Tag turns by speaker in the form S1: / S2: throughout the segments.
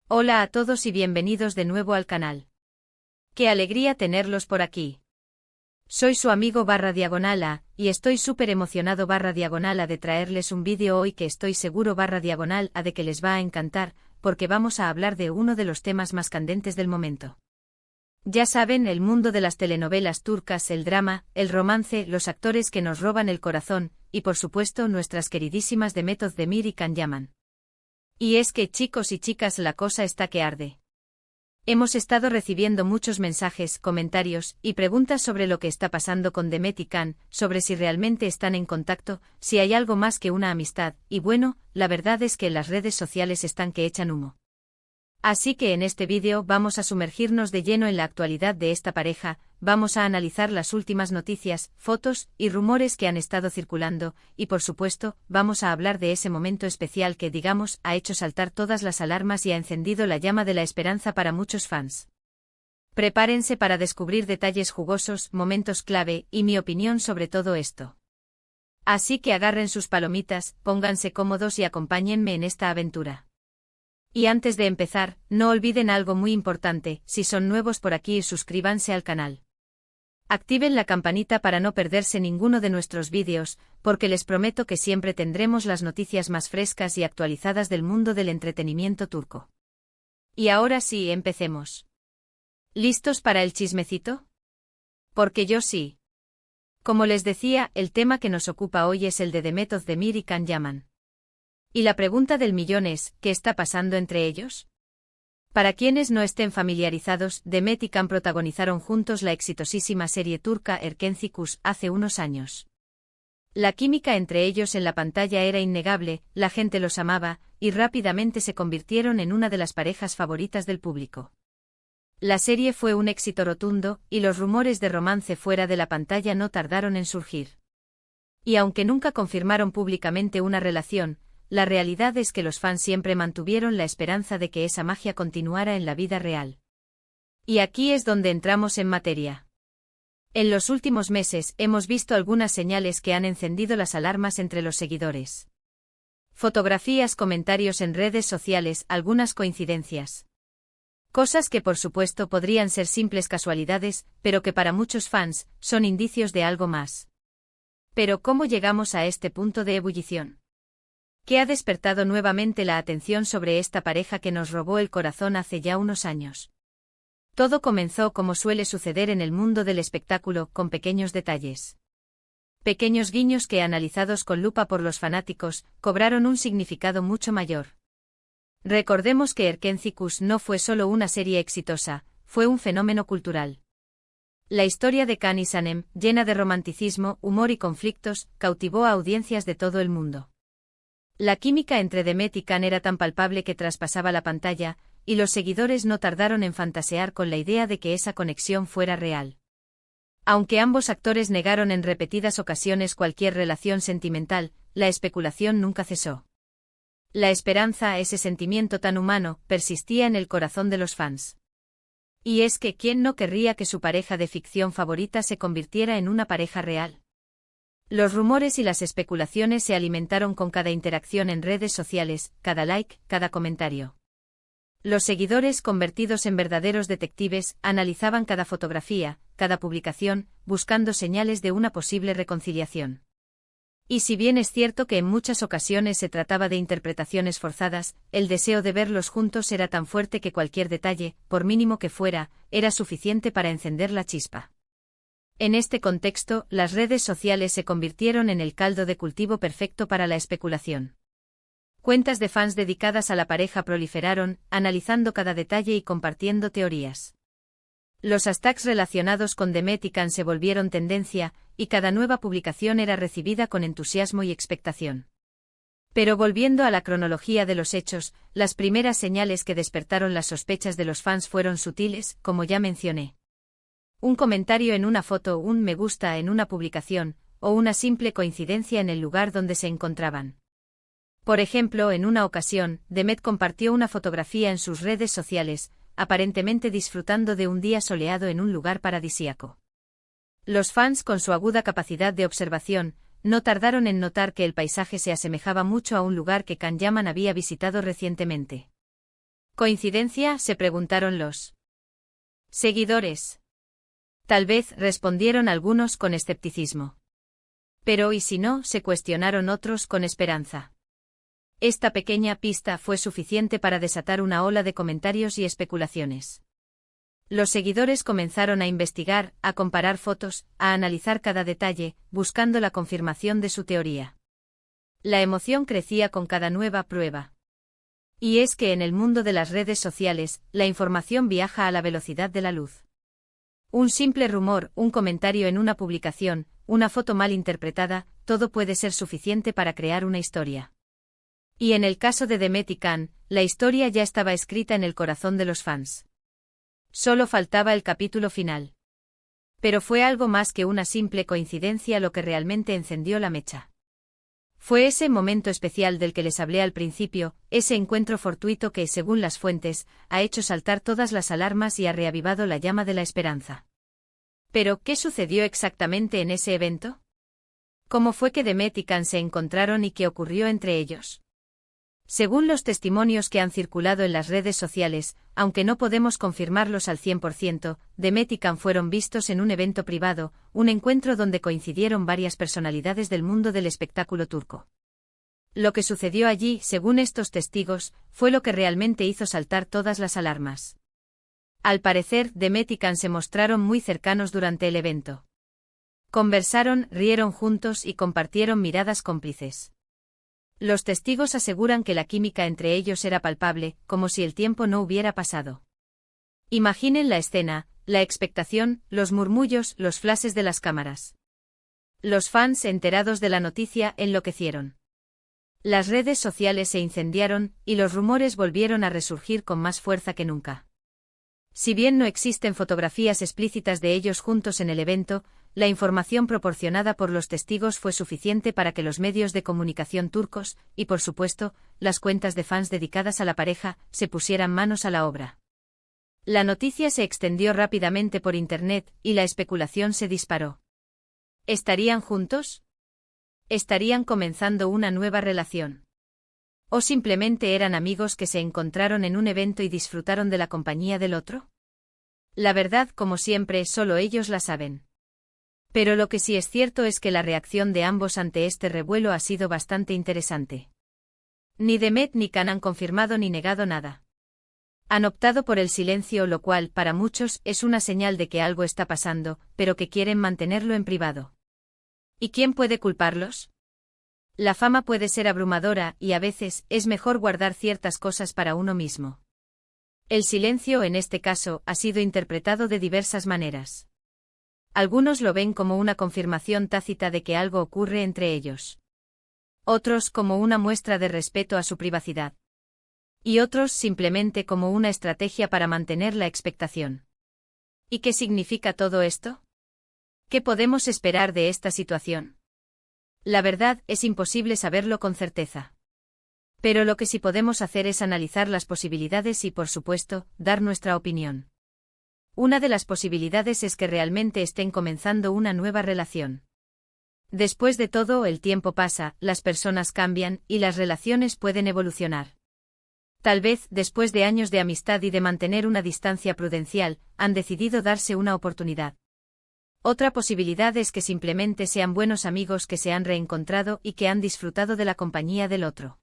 S1: Hola a todos y bienvenidos de nuevo al canal. Qué alegría tenerlos por aquí. Soy su amigo /diagonala, y estoy súper emocionado /diagonala de traerles un vídeo hoy que estoy seguro /diagonal a de que les va a encantar, porque vamos a hablar de uno de los temas más candentes del momento. Ya saben, el mundo de las telenovelas turcas, el drama, el romance, los actores que nos roban el corazón, y por supuesto nuestras queridísimas Demet Özdemir y Can Yaman. Y es que, chicos y chicas, la cosa está que arde. Hemos estado recibiendo muchos mensajes, comentarios y preguntas sobre lo que está pasando con Demet y Can, sobre si realmente están en contacto, si hay algo más que una amistad, y bueno, la verdad es que las redes sociales están que echan humo. Así que en este vídeo vamos a sumergirnos de lleno en la actualidad de esta pareja, vamos a analizar las últimas noticias, fotos y rumores que han estado circulando, y por supuesto, vamos a hablar de ese momento especial que, digamos, ha hecho saltar todas las alarmas y ha encendido la llama de la esperanza para muchos fans. Prepárense para descubrir detalles jugosos, momentos clave y mi opinión sobre todo esto. Así que agarren sus palomitas, pónganse cómodos y acompáñenme en esta aventura. Y antes de empezar, no olviden algo muy importante, si son nuevos por aquí, suscríbanse al canal. Activen la campanita para no perderse ninguno de nuestros vídeos, porque les prometo que siempre tendremos las noticias más frescas y actualizadas del mundo del entretenimiento turco. Y ahora sí, empecemos. ¿Listos para el chismecito? Porque yo sí. Como les decía, el tema que nos ocupa hoy es el de Demet Özdemir y Can Yaman. Y la pregunta del millón es, ¿qué está pasando entre ellos? Para quienes no estén familiarizados, Demet y Can protagonizaron juntos la exitosísima serie turca Erkenci Kuş hace unos años. La química entre ellos en la pantalla era innegable, la gente los amaba, y rápidamente se convirtieron en una de las parejas favoritas del público. La serie fue un éxito rotundo, y los rumores de romance fuera de la pantalla no tardaron en surgir. Y aunque nunca confirmaron públicamente una relación, la realidad es que los fans siempre mantuvieron la esperanza de que esa magia continuara en la vida real. Y aquí es donde entramos en materia. En los últimos meses hemos visto algunas señales que han encendido las alarmas entre los seguidores. Fotografías, comentarios en redes sociales, algunas coincidencias. Cosas que por supuesto podrían ser simples casualidades, pero que para muchos fans son indicios de algo más. Pero ¿cómo llegamos a este punto de ebullición? ¿Qué ha despertado nuevamente la atención sobre esta pareja que nos robó el corazón hace ya unos años? Todo comenzó como suele suceder en el mundo del espectáculo, con pequeños detalles. Pequeños guiños que, analizados con lupa por los fanáticos, cobraron un significado mucho mayor. Recordemos que Erkenci Kuş no fue solo una serie exitosa, fue un fenómeno cultural. La historia de Can y Sanem, llena de romanticismo, humor y conflictos, cautivó a audiencias de todo el mundo. La química entre Demet y Can era tan palpable que traspasaba la pantalla, y los seguidores no tardaron en fantasear con la idea de que esa conexión fuera real. Aunque ambos actores negaron en repetidas ocasiones cualquier relación sentimental, la especulación nunca cesó. La esperanza, ese sentimiento tan humano, persistía en el corazón de los fans. Y es que ¿quién no querría que su pareja de ficción favorita se convirtiera en una pareja real? Los rumores y las especulaciones se alimentaron con cada interacción en redes sociales, cada like, cada comentario. Los seguidores, convertidos en verdaderos detectives, analizaban cada fotografía, cada publicación, buscando señales de una posible reconciliación. Y si bien es cierto que en muchas ocasiones se trataba de interpretaciones forzadas, el deseo de verlos juntos era tan fuerte que cualquier detalle, por mínimo que fuera, era suficiente para encender la chispa. En este contexto, las redes sociales se convirtieron en el caldo de cultivo perfecto para la especulación. Cuentas de fans dedicadas a la pareja proliferaron, analizando cada detalle y compartiendo teorías. Los hashtags relacionados con Demet y Can se volvieron tendencia, y cada nueva publicación era recibida con entusiasmo y expectación. Pero volviendo a la cronología de los hechos, las primeras señales que despertaron las sospechas de los fans fueron sutiles, como ya mencioné. Un comentario en una foto, un me gusta en una publicación, o una simple coincidencia en el lugar donde se encontraban. Por ejemplo, en una ocasión, Demet compartió una fotografía en sus redes sociales, aparentemente disfrutando de un día soleado en un lugar paradisíaco. Los fans, con su aguda capacidad de observación, no tardaron en notar que el paisaje se asemejaba mucho a un lugar que Can Yaman había visitado recientemente. ¿Coincidencia?, se preguntaron los seguidores. Tal vez, respondieron algunos con escepticismo. Pero ¿y si no?, se cuestionaron otros con esperanza. Esta pequeña pista fue suficiente para desatar una ola de comentarios y especulaciones. Los seguidores comenzaron a investigar, a comparar fotos, a analizar cada detalle, buscando la confirmación de su teoría. La emoción crecía con cada nueva prueba. Y es que en el mundo de las redes sociales, la información viaja a la velocidad de la luz. Un simple rumor, un comentario en una publicación, una foto mal interpretada, todo puede ser suficiente para crear una historia. Y en el caso de Demet y Can, la historia ya estaba escrita en el corazón de los fans. Solo faltaba el capítulo final. Pero fue algo más que una simple coincidencia lo que realmente encendió la mecha. Fue ese momento especial del que les hablé al principio, ese encuentro fortuito que, según las fuentes, ha hecho saltar todas las alarmas y ha reavivado la llama de la esperanza. ¿Pero qué sucedió exactamente en ese evento? ¿Cómo fue que Demet y Can se encontraron y qué ocurrió entre ellos? Según los testimonios que han circulado en las redes sociales, aunque no podemos confirmarlos al 100%, Demet y Can fueron vistos en un evento privado, un encuentro donde coincidieron varias personalidades del mundo del espectáculo turco. Lo que sucedió allí, según estos testigos, fue lo que realmente hizo saltar todas las alarmas. Al parecer, Demet y Can se mostraron muy cercanos durante el evento. Conversaron, rieron juntos y compartieron miradas cómplices. Los testigos aseguran que la química entre ellos era palpable, como si el tiempo no hubiera pasado. Imaginen la escena, la expectación, los murmullos, los flashes de las cámaras. Los fans, enterados de la noticia, enloquecieron. Las redes sociales se incendiaron, y los rumores volvieron a resurgir con más fuerza que nunca. Si bien no existen fotografías explícitas de ellos juntos en el evento, la información proporcionada por los testigos fue suficiente para que los medios de comunicación turcos, y por supuesto, las cuentas de fans dedicadas a la pareja, se pusieran manos a la obra. La noticia se extendió rápidamente por Internet, y la especulación se disparó. ¿Estarían juntos? ¿Estarían comenzando una nueva relación? ¿O simplemente eran amigos que se encontraron en un evento y disfrutaron de la compañía del otro? La verdad, como siempre, solo ellos la saben. Pero lo que sí es cierto es que la reacción de ambos ante este revuelo ha sido bastante interesante. Ni Demet ni Can han confirmado ni negado nada. Han optado por el silencio, lo cual, para muchos, es una señal de que algo está pasando, pero que quieren mantenerlo en privado. ¿Y quién puede culparlos? La fama puede ser abrumadora, y a veces, es mejor guardar ciertas cosas para uno mismo. El silencio, en este caso, ha sido interpretado de diversas maneras. Algunos lo ven como una confirmación tácita de que algo ocurre entre ellos. Otros como una muestra de respeto a su privacidad. Y otros simplemente como una estrategia para mantener la expectación. ¿Y qué significa todo esto? ¿Qué podemos esperar de esta situación? La verdad, es imposible saberlo con certeza. Pero lo que sí podemos hacer es analizar las posibilidades y, por supuesto, dar nuestra opinión. Una de las posibilidades es que realmente estén comenzando una nueva relación. Después de todo, el tiempo pasa, las personas cambian, y las relaciones pueden evolucionar. Tal vez, después de años de amistad y de mantener una distancia prudencial, han decidido darse una oportunidad. Otra posibilidad es que simplemente sean buenos amigos que se han reencontrado y que han disfrutado de la compañía del otro.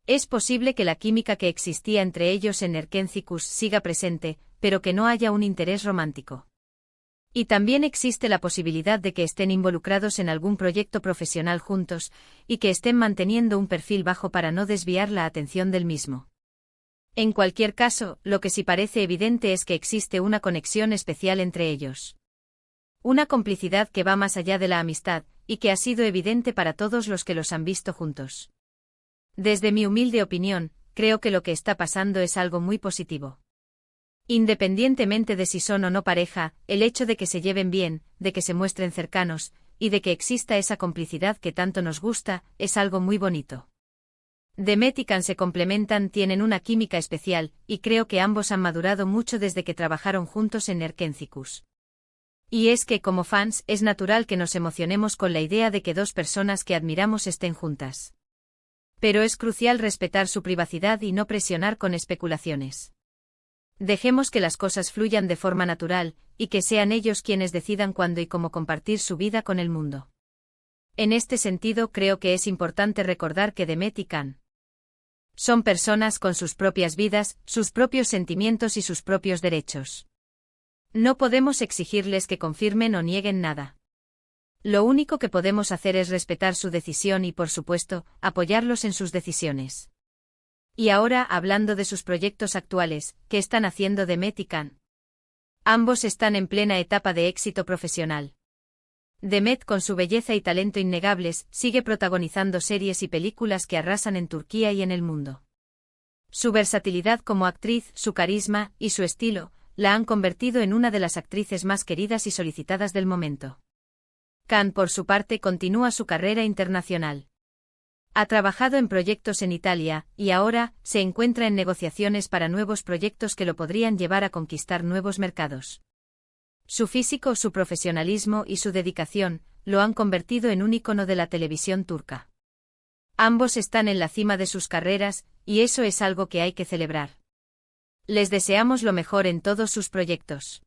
S1: Es posible que la química que existía entre ellos en Erkencikus siga presente, pero que no haya un interés romántico. Y también existe la posibilidad de que estén involucrados en algún proyecto profesional juntos, y que estén manteniendo un perfil bajo para no desviar la atención del mismo. En cualquier caso, lo que sí parece evidente es que existe una conexión especial entre ellos. Una complicidad que va más allá de la amistad, y que ha sido evidente para todos los que los han visto juntos. Desde mi humilde opinión, creo que lo que está pasando es algo muy positivo. Independientemente de si son o no pareja, el hecho de que se lleven bien, de que se muestren cercanos, y de que exista esa complicidad que tanto nos gusta, es algo muy bonito. Demet y Can se complementan, tienen una química especial, y creo que ambos han madurado mucho desde que trabajaron juntos en Erkencikus. Y es que, como fans, es natural que nos emocionemos con la idea de que dos personas que admiramos estén juntas. Pero es crucial respetar su privacidad y no presionar con especulaciones. Dejemos que las cosas fluyan de forma natural, y que sean ellos quienes decidan cuándo y cómo compartir su vida con el mundo. En este sentido, creo que es importante recordar que Demet y Can son personas con sus propias vidas, sus propios sentimientos y sus propios derechos. No podemos exigirles que confirmen o nieguen nada. Lo único que podemos hacer es respetar su decisión y, por supuesto, apoyarlos en sus decisiones. Y ahora, hablando de sus proyectos actuales, ¿qué están haciendo Demet y Can? Ambos están en plena etapa de éxito profesional. Demet, con su belleza y talento innegables, sigue protagonizando series y películas que arrasan en Turquía y en el mundo. Su versatilidad como actriz, su carisma y su estilo, la han convertido en una de las actrices más queridas y solicitadas del momento. Can, por su parte, continúa su carrera internacional. Ha trabajado en proyectos en Italia, y ahora, se encuentra en negociaciones para nuevos proyectos que lo podrían llevar a conquistar nuevos mercados. Su físico, su profesionalismo y su dedicación, lo han convertido en un ícono de la televisión turca. Ambos están en la cima de sus carreras, y eso es algo que hay que celebrar. Les deseamos lo mejor en todos sus proyectos.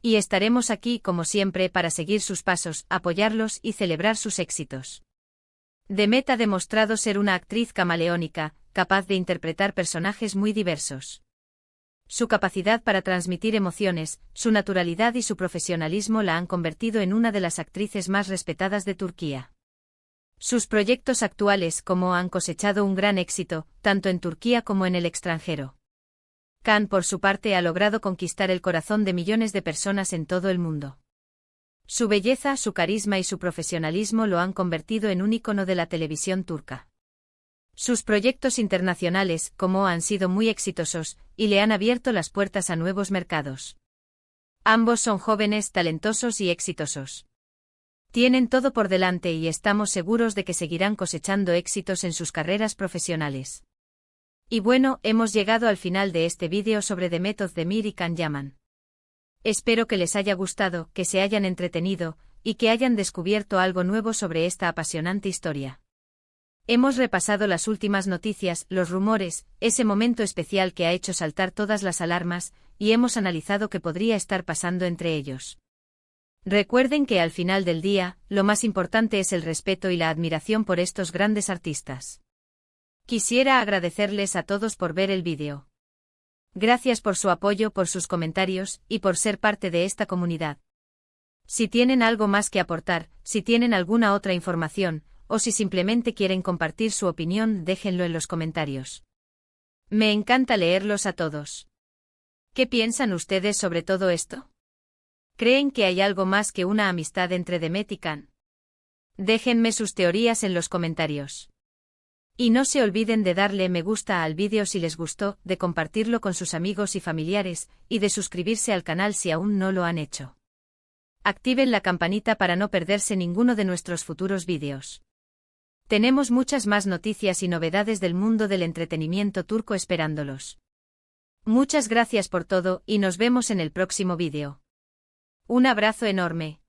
S1: Y estaremos aquí, como siempre, para seguir sus pasos, apoyarlos y celebrar sus éxitos. Demet ha demostrado ser una actriz camaleónica, capaz de interpretar personajes muy diversos. Su capacidad para transmitir emociones, su naturalidad y su profesionalismo la han convertido en una de las actrices más respetadas de Turquía. Sus proyectos actuales han cosechado un gran éxito, tanto en Turquía como en el extranjero. Can, por su parte, ha logrado conquistar el corazón de millones de personas en todo el mundo. Su belleza, su carisma y su profesionalismo lo han convertido en un ícono de la televisión turca. Sus proyectos internacionales, han sido muy exitosos, y le han abierto las puertas a nuevos mercados. Ambos son jóvenes, talentosos y exitosos. Tienen todo por delante y estamos seguros de que seguirán cosechando éxitos en sus carreras profesionales. Y bueno, hemos llegado al final de este vídeo sobre Demet Özdemir y Can Yaman. Espero que les haya gustado, que se hayan entretenido, y que hayan descubierto algo nuevo sobre esta apasionante historia. Hemos repasado las últimas noticias, los rumores, ese momento especial que ha hecho saltar todas las alarmas, y hemos analizado qué podría estar pasando entre ellos. Recuerden que al final del día, lo más importante es el respeto y la admiración por estos grandes artistas. Quisiera agradecerles a todos por ver el vídeo. Gracias por su apoyo, por sus comentarios, y por ser parte de esta comunidad. Si tienen algo más que aportar, si tienen alguna otra información, o si simplemente quieren compartir su opinión, déjenlo en los comentarios. Me encanta leerlos a todos. ¿Qué piensan ustedes sobre todo esto? ¿Creen que hay algo más que una amistad entre Demet y Can? Déjenme sus teorías en los comentarios. Y no se olviden de darle me gusta al vídeo si les gustó, de compartirlo con sus amigos y familiares, y de suscribirse al canal si aún no lo han hecho. Activen la campanita para no perderse ninguno de nuestros futuros vídeos. Tenemos muchas más noticias y novedades del mundo del entretenimiento turco esperándolos. Muchas gracias por todo y nos vemos en el próximo vídeo. Un abrazo enorme.